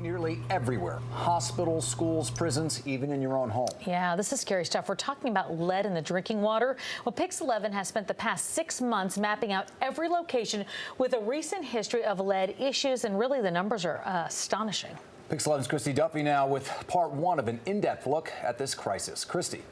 nearly everywhere. Hospitals, schools, prisons, even in your own home. Yeah, this is scary stuff. We're talking about lead in the drinking water. Well, PIX 11 has spent the past 6 months mapping out every location with a recent history of lead issues, and really the numbers are astonishing. PIX 11's Christie Duffy now with part 1 of an in-depth look at this crisis. Christie.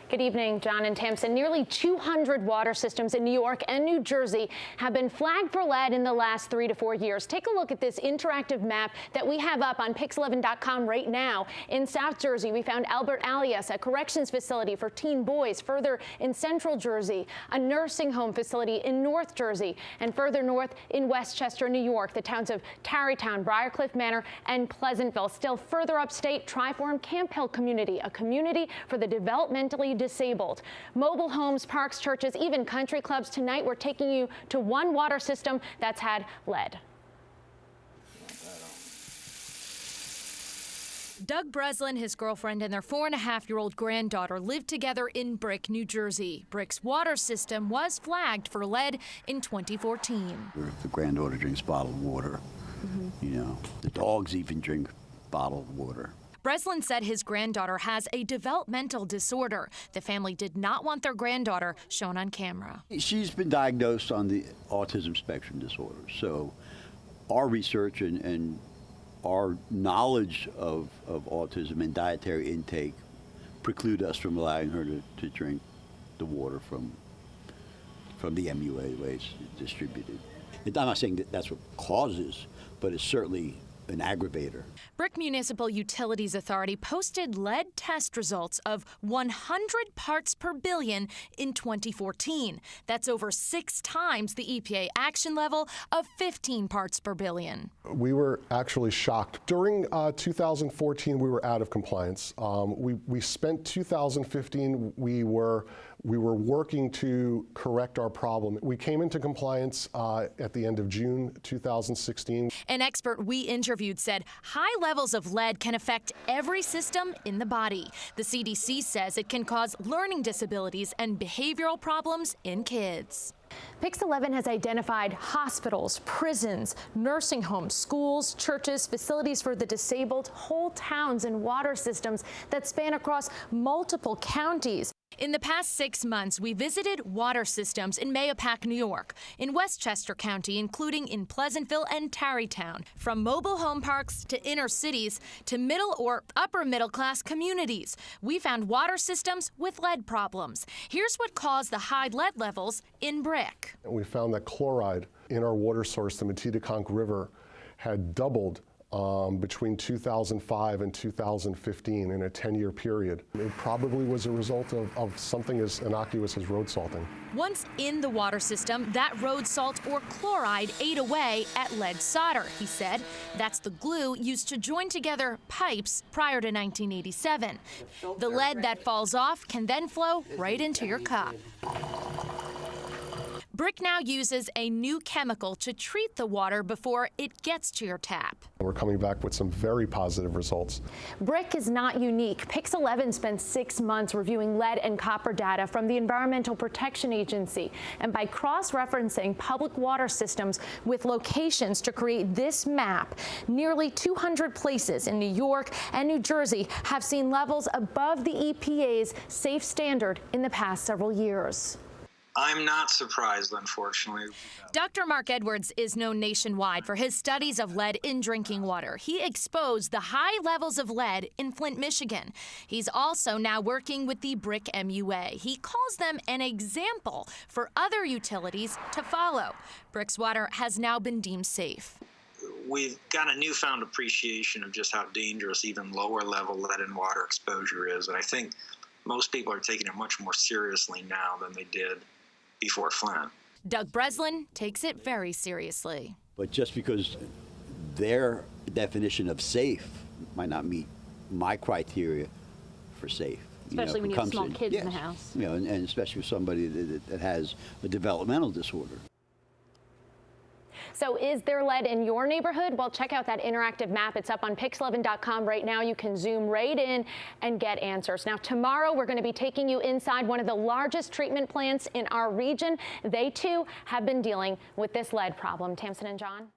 Good evening, John and Tamsin. Nearly 200 water systems in New York and New Jersey have been flagged for lead in the last 3 to 4 years. Take a look at this interactive map that we have up on pix11.com right now. In South Jersey, we found Albert Alias, a corrections facility for teen boys. Further in Central Jersey, a nursing home facility in North Jersey. And further north in Westchester, New York, the towns of Tarrytown, Briarcliff Manor, and Pleasantville. Still further upstate, Triform Camp Hill community, a community for the developmentally disabled. Mobile homes, parks, churches, even country clubs. Tonight, we're taking you to one water system that's had lead. Doug Breslin, his girlfriend, and their 4.5-year-old granddaughter lived together in Brick, New Jersey. Brick's water system was flagged for lead in 2014. The granddaughter drinks bottled water. You know, the dogs even drink bottled water. Breslin said his granddaughter has a developmental disorder. The family did not want their granddaughter shown on camera. She's been diagnosed on the autism spectrum disorder. So our research and our knowledge of autism and dietary intake preclude us from allowing her to drink the water from the MUA the way it's distributed. I'm not saying that that's what causes, but it's certainly an aggravator. Brick Municipal Utilities Authority posted lead test results of 100 parts per billion in 2014. That's over 6 times the EPA action level of 15 parts per billion. We were actually shocked. During 2014, we were out of compliance. We spent 2015, we were working to correct our problem. We came into compliance at the end of June 2016. An expert we interviewed said high levels of lead can affect every system in the body. The CDC says it can cause learning disabilities and behavioral problems in kids. PIX 11 has identified hospitals, prisons, nursing homes, schools, churches, facilities for the disabled, whole towns and water systems that span across multiple counties. In the past 6 months, we visited water systems in Mahopac, New York, in Westchester County, including in Pleasantville and Tarrytown, from mobile home parks to inner cities to middle or upper middle class communities. We found water systems with lead problems. Here's what caused the high lead levels in Brick. We found that chloride in our water source, the Matidaconk River, had doubled between 2005 and 2015 in a 10-year period. It probably was a result of something as innocuous as road salting. Once in the water system, that road salt or chloride ate away at lead solder, he said. That's the glue used to join together pipes prior to 1987. The lead that falls off can then flow right into your cup. Brick now uses a new chemical to treat the water before it gets to your tap. We're coming back with some very positive results. Brick is not unique. PIX 11 spent 6 months reviewing lead and copper data from the Environmental Protection Agency, and by cross-referencing public water systems with locations to create this map, nearly 200 places in New York and New Jersey have seen levels above the EPA's safe standard in the past several years. I'm not surprised, unfortunately. Dr. Mark Edwards is known nationwide for his studies of lead in drinking water. He exposed the high levels of lead in Flint, Michigan. He's also now working with the Brick MUA. He calls them an example for other utilities to follow. Brick's water has now been deemed safe. We've got a newfound appreciation of just how dangerous even lower level lead in water exposure is, and I think most people are taking it much more seriously now than they did before Flint. Doug Breslin takes it very seriously. But just because their definition of safe might not meet my criteria for safe. Especially when you have small kids in the house. You know, and especially with somebody that has a developmental disorder. So is there lead in your neighborhood? Well, check out that interactive map. It's up on pix11.com right now. You can zoom right in and get answers. Now, tomorrow, we're going to be taking you inside one of the largest treatment plants in our region. They, too, have been dealing with this lead problem. Tamsin and John.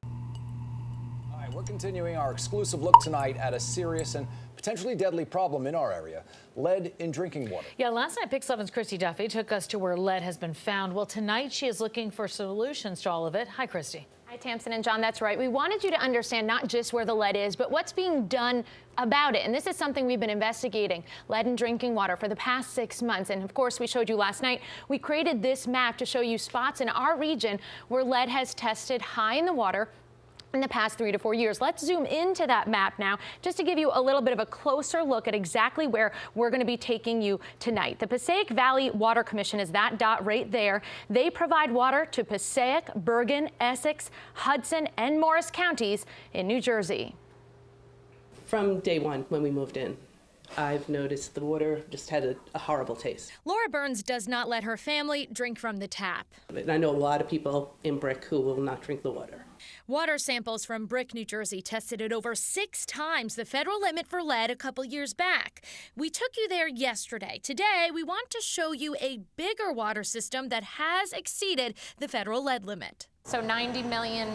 We're continuing our exclusive look tonight at a serious and potentially deadly problem in our area, lead in drinking water. Yeah, last night, PIX 11's Christie Duffy took us to where lead has been found. Well, tonight she is looking for solutions to all of it. Hi, Christie. Hi, Tamsin and John. That's right. We wanted you to understand not just where the lead is, but what's being done about it. And this is something we've been investigating, lead in drinking water, for the past 6 months. And of course, we showed you last night, we created this map to show you spots in our region where lead has tested high in the water in the past 3 to 4 years. Let's zoom into that map now, just to give you a little bit of a closer look at exactly where we're going to be taking you tonight. The Passaic Valley Water Commission is that dot right there. They provide water to Passaic, Bergen, Essex, Hudson, and Morris counties in New Jersey. From day one when we moved in, I've noticed the water just had a horrible taste. Laura Burns does not let her family drink from the tap. And I know a lot of people in Brick who will not drink the water. Water samples from Brick, New Jersey tested at over 6 times the federal limit for lead a couple years back. We took you there yesterday. Today, we want to show you a bigger water system that has exceeded the federal lead limit. So 90 million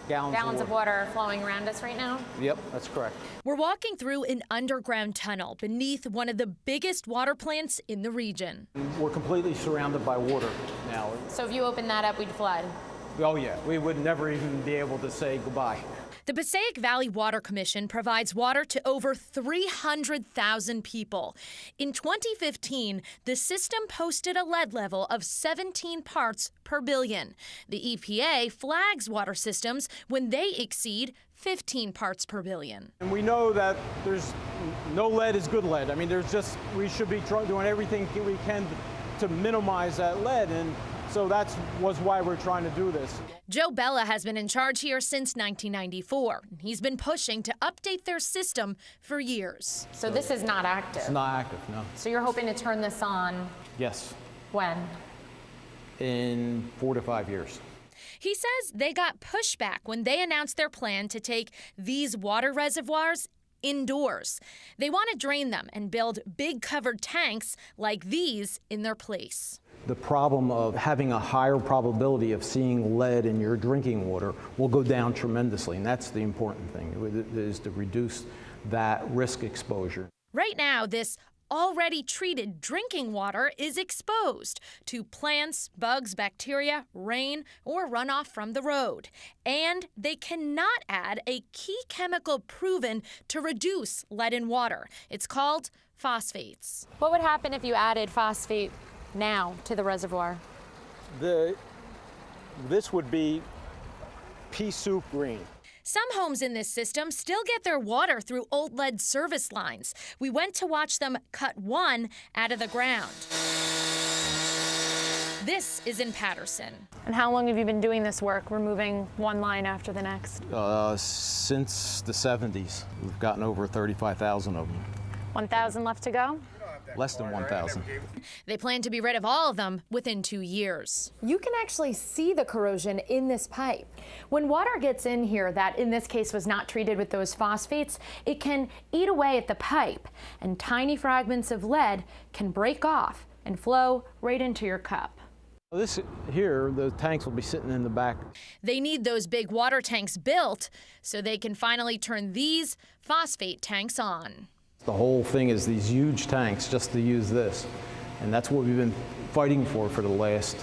gallons of water flowing around us right now? Yep, that's correct. We're walking through an underground tunnel beneath one of the biggest water plants in the region. We're completely surrounded by water now. So if you open that up, we'd flood. Oh yeah, we would never even be able to say goodbye. The Passaic Valley Water Commission provides water to over 300,000 people. In 2015, the system posted a lead level of 17 parts per billion. The EPA flags water systems when they exceed 15 parts per billion. And we know that there's no lead is good lead. I mean, we should be doing everything we can to minimize that lead, and so was why we're trying to do this. Joe Bella has been in charge here since 1994. He's been pushing to update their system for years. So this is not active? It's not active, no. So you're hoping to turn this on? Yes. When? In 4 to 5 years. He says they got pushback when they announced their plan to take these water reservoirs indoors. They want to drain them and build big covered tanks like these in their place. The problem of having a higher probability of seeing lead in your drinking water will go down tremendously, and that's the important thing, is to reduce that risk exposure. Right now, this already treated drinking water is exposed to plants, bugs, bacteria, rain, or runoff from the road. And they cannot add a key chemical proven to reduce lead in water. It's called phosphates. What would happen if you added phosphate now to the reservoir? This would be pea soup green. Some homes in this system still get their water through old lead service lines. We went to watch them cut one out of the ground. This is in Patterson. And how long have you been doing this work, removing one line after the next? Since the 70s. We've gotten over 35,000 of them. 1,000 left to go? Less than 1,000. They plan to be rid of all of them within 2 years. You can actually see the corrosion in this pipe. When water gets in here that in this case was not treated with those phosphates, it can eat away at the pipe, and tiny fragments of lead can break off and flow right into your cup. This here, the tanks will be sitting in the back. They need those big water tanks built so they can finally turn these phosphate tanks on. The whole thing is these huge tanks just to use this. And that's what we've been fighting for the last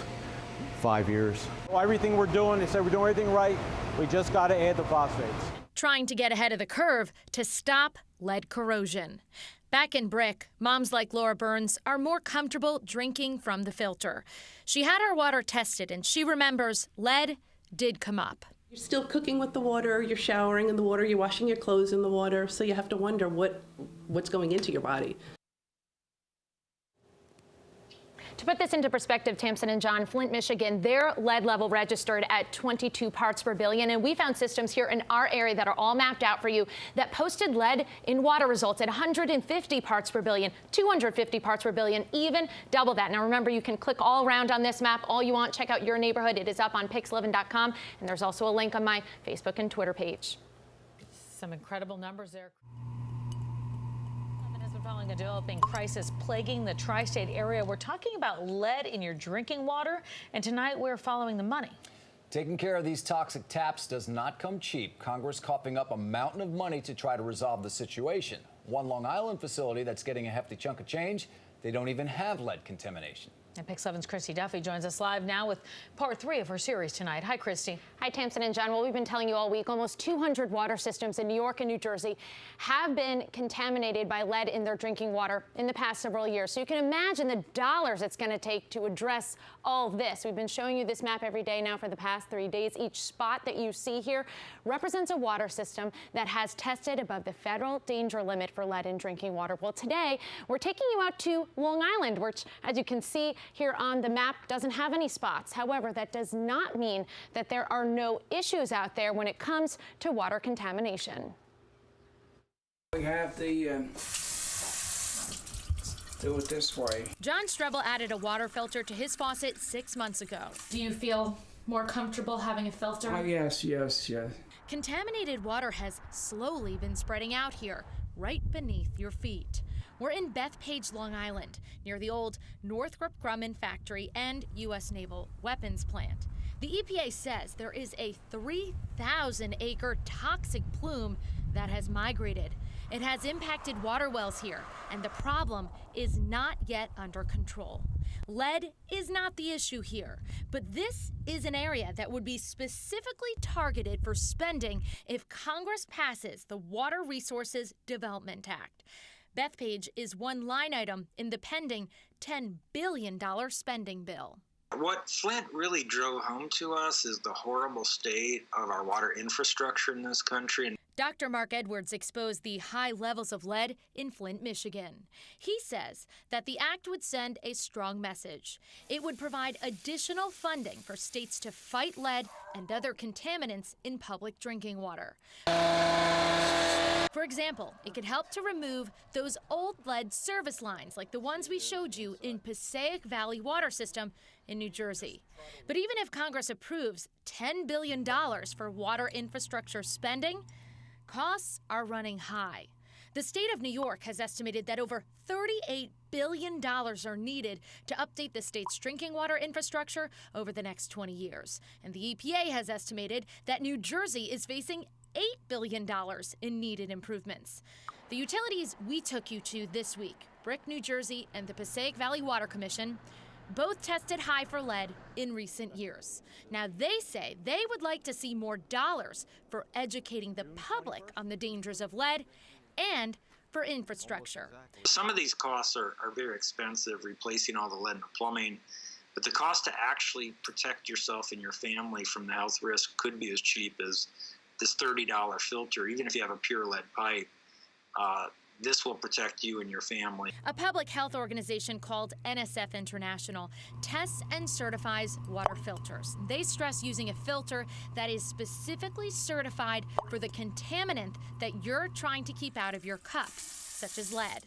5 years. Everything we're doing, they said we're doing everything right. We just got to add the phosphates. Trying to get ahead of the curve to stop lead corrosion. Back in Brick, moms like Laura Burns are more comfortable drinking from the filter. She had her water tested and she remembers lead did come up. You're still cooking with the water, you're showering in the water, you're washing your clothes in the water, so you have to wonder what's going into your body. To put this into perspective, Tamsin and John, Flint, Michigan, their lead level registered at 22 parts per billion. And we found systems here in our area that are all mapped out for you that posted lead in water results at 150 parts per billion, 250 parts per billion, even double that. Now, remember, you can click all around on this map all you want. Check out your neighborhood. It is up on pix11.com. And there's also a link on my Facebook and Twitter page. Some incredible numbers there. Following a developing crisis plaguing the tri-state area, we're talking about lead in your drinking water, and tonight we're following the money. Taking care of these toxic taps does not come cheap. Congress coughing up a mountain of money to try to resolve the situation. One Long Island facility that's getting a hefty chunk of change, they don't even have lead contamination. And PIX 11's Christie Duffy joins us live now with part 3 of her series tonight. Hi, Christie. Hi, Tamsin and John. Well, we've been telling you all week, almost 200 water systems in New York and New Jersey have been contaminated by lead in their drinking water in the past several years. So you can imagine the dollars it's going to take to address all of this. We've been showing you this map every day now for the past 3 days. Each spot that you see here represents a water system that has tested above the federal danger limit for lead in drinking water. Well, today we're taking you out to Long Island, which, as you can see here on the map, doesn't have any spots. However, that does not mean that there are no issues out there when it comes to water contamination. We have the do it this way. John Strebel added a water filter to his faucet 6 months ago. Do you feel more comfortable having a filter? Oh, yes. Contaminated water has slowly been spreading out here, right beneath your feet. We're in Bethpage, Long Island, near the old Northrop Grumman factory and U.S. Naval weapons plant. The EPA says there is a 3,000-acre toxic plume that has migrated. It has impacted water wells here, and the problem is not yet under control. Lead is not the issue here, but this is an area that would be specifically targeted for spending if Congress passes the Water Resources Development Act. Bethpage is one line item in the pending $10 billion spending bill. What Flint really drove home to us is the horrible state of our water infrastructure in this country. Dr. Mark Edwards exposed the high levels of lead in Flint, Michigan. He says that the act would send a strong message. It would provide additional funding for states to fight lead and other contaminants in public drinking water. For example, it could help to remove those old lead service lines like the ones we showed you in Passaic Valley Water System in New Jersey. But even if Congress approves $10 billion for water infrastructure spending, costs are running high. The state of New York has estimated that over $38 billion are needed to update the state's drinking water infrastructure over the next 20 years. And the EPA has estimated that New Jersey is facing $8 billion in needed improvements. The utilities we took you to this week, BRIC New Jersey and the Passaic Valley Water Commission, both tested high for lead in recent years. Now, they say they would like to see more dollars for educating the public on the dangers of lead and for infrastructure. Some of these costs are very expensive, replacing all the lead in the plumbing, but the cost to actually protect yourself and your family from the health risk could be as cheap as this $30 filter, even if you have a pure lead pipe. This will protect you and your family. A public health organization called NSF International tests and certifies water filters. They stress using a filter that is specifically certified for the contaminant that you're trying to keep out of your cup, such as lead.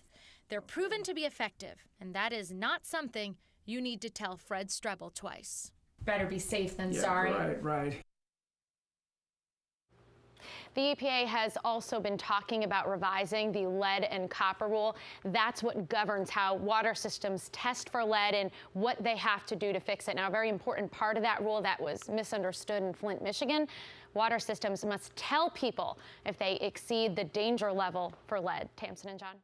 They're proven to be effective, and that is not something you need to tell Fred Strebel twice. Better be safe than sorry. Right. The EPA has also been talking about revising the lead and copper rule. That's what governs how water systems test for lead and what they have to do to fix it. Now, a very important part of that rule that was misunderstood in Flint, Michigan, water systems must tell people if they exceed the danger level for lead. Tamsin and John.